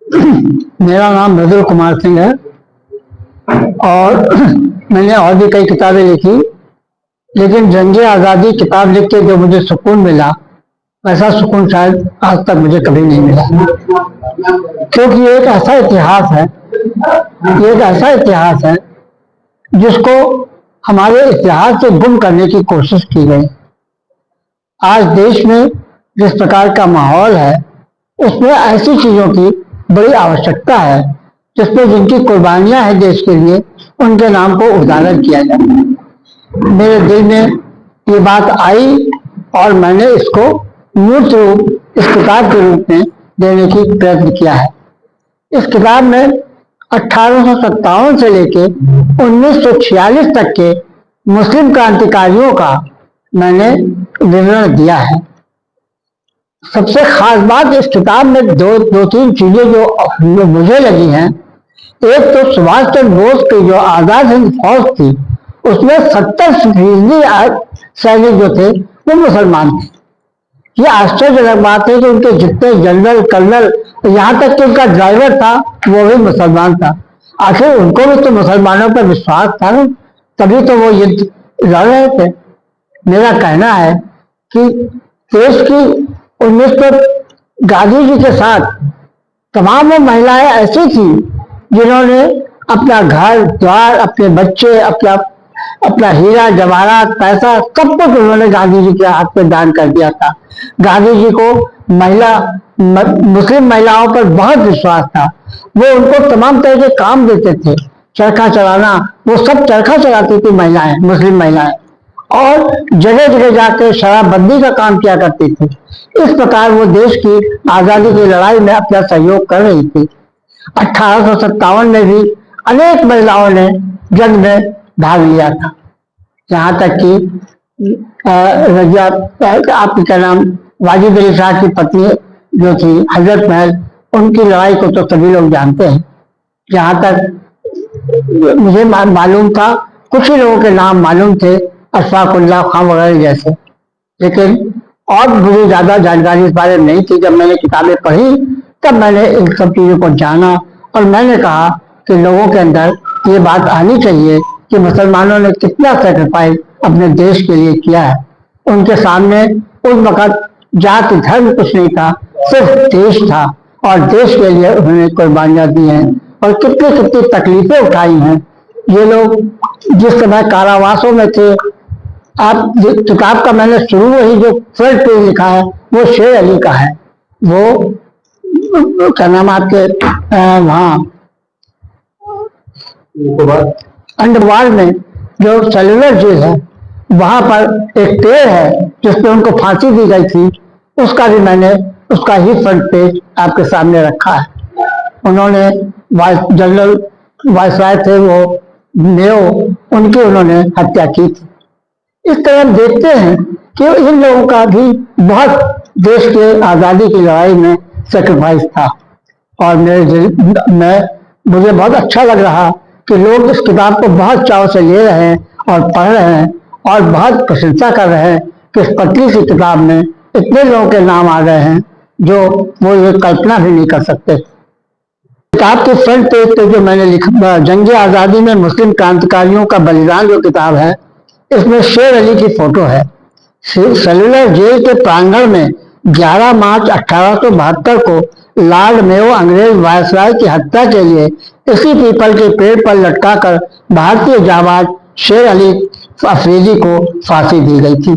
मेरा नाम मृदुल कुमार सिंह है और मैंने और भी कई किताबें लिखी, लेकिन जंगे आज़ादी किताब लिख के जो मुझे सुकून मिला, ऐसा सुकून शायद आज तक मुझे कभी नहीं मिला। क्योंकि ये एक ऐसा इतिहास है, ये एक ऐसा इतिहास है जिसको हमारे इतिहास से गुम करने की कोशिश की गई। आज देश में जिस प्रकार का माहौल है, उसमें ऐसी चीजों की बड़ी आवश्यकता है जिसमें जिनकी कुर्बानियां हैं देश के लिए, उनके नाम को उजागर किया जाए। मेरे दिल में ये बात आई और मैंने इसको मूर्त रूप इस किताब के रूप में देने की प्रयत्न किया है। इस किताब में 1857 से लेके 1946 तक के मुस्लिम क्रांतिकारियों का मैंने विवरण दिया है। सबसे खास बात इस किताब में दो तीन चीजें जो मुझे लगी हैं। एक तो सुभाष चंद्र बोस की जो आजाद हिंद फौज थी, उसमें 70% सैनिक जो थे वो मुसलमान थे। ये आश्चर्यजनक बात है कि उनके जितने जनरल कर्नल, यहाँ तक कि उनका ड्राइवर था वो भी मुसलमान था। आखिर उनको भी तो मुसलमानों पर विश्वास था ना, तभी तो वो युद्ध लड़ रहे थे। मेरा कहना है कि देश की 19 गांधी जी के साथ तमाम वो महिलाएं ऐसी थी जिन्होंने अपना घर द्वार, अपने बच्चे, अपना हीरा जवाहरात, पैसा, सब कुछ उन्होंने गांधी जी के हाथ में दान कर दिया था। गांधी जी को मुस्लिम महिलाओं पर बहुत विश्वास था। वो उनको तमाम तरह के काम देते थे, चरखा चलाना, वो सब चरखा चलाती थी महिलाएं, मुस्लिम महिलाएं, और जगह जगह जाकर शराबबंदी का काम किया करती थी। इस प्रकार वो देश की आजादी की लड़ाई में अपना सहयोग कर रही थी। 1857 में भी अनेक महिलाओं ने जंग में भाग लिया था। यहाँ तक कि रजिया, आपका नाम वाजिद अली शाह की पत्नी जो थी हजरत महल, उनकी लड़ाई को तो सभी लोग जानते हैं। जहाँ तक मुझे मालूम था, कुछ ही लोगों के नाम मालूम थे, अशफाकुल्लाह खां वगैरह जैसे, लेकिन और मुझे ज्यादा जानकारी इस बारे में नहीं थी। जब मैंने किताबें पढ़ी तब मैंने इन सब चीजों को जाना और मैंने कहा कि लोगों के अंदर ये बात आनी चाहिए कि मुसलमानों ने कितना सेक्रीफाइस अपने देश के लिए किया है। उनके सामने उस वक्त जाति धर्म कुछ नहीं था, सिर्फ देश था, और देश के लिए उन्होंने कुर्बानियां दी हैं और कितनी कितनी तकलीफें उठाई हैं। ये लोग जिस समय कारावासों में थे, आप किताब का मैंने शुरू वही जो फ्रंट पेज लिखा है वो शेर अली का है। वो क्या नाम आपके वहाँ अंडरवर्ल्ड में जो सेलुलर जेल है, वहां पर एक पेड़ है जिसपे उनको फांसी दी गई थी, उसका भी मैंने उसका ही फ्रंट पेज आपके सामने रखा है। उन्होंने जनरल वायसराय थे वो मेयो, उनकी उन्होंने हत्या की थी। इस तरह हम देखते हैं कि इन लोगों का भी बहुत देश के आज़ादी की लड़ाई में सेक्रीफाइस था। और मुझे बहुत अच्छा लग रहा कि लोग इस किताब को बहुत चाव से ले रहे हैं और पढ़ रहे हैं और बहुत प्रशंसा कर रहे हैं कि इस पतली सी किताब में इतने लोगों के नाम आ गए हैं जो वो ये कल्पना भी नहीं कर सकते। किताब के फ्रंट पेज पे जो मैंने लिखा, जंगे आज़ादी में मुस्लिम क्रांतिकारियों का बलिदान, जो किताब है, इसमें शेर अली की फोटो है। सेलुलर जेल के प्रांगण में 11 मार्च 1872 को लॉर्ड मेयो अंग्रेज वायसराय की हत्या के लिए इसी पीपल के पेड़ पर लटकाकर भारतीय जाबाज शेर अली अफरीदी को फांसी दी गई थी।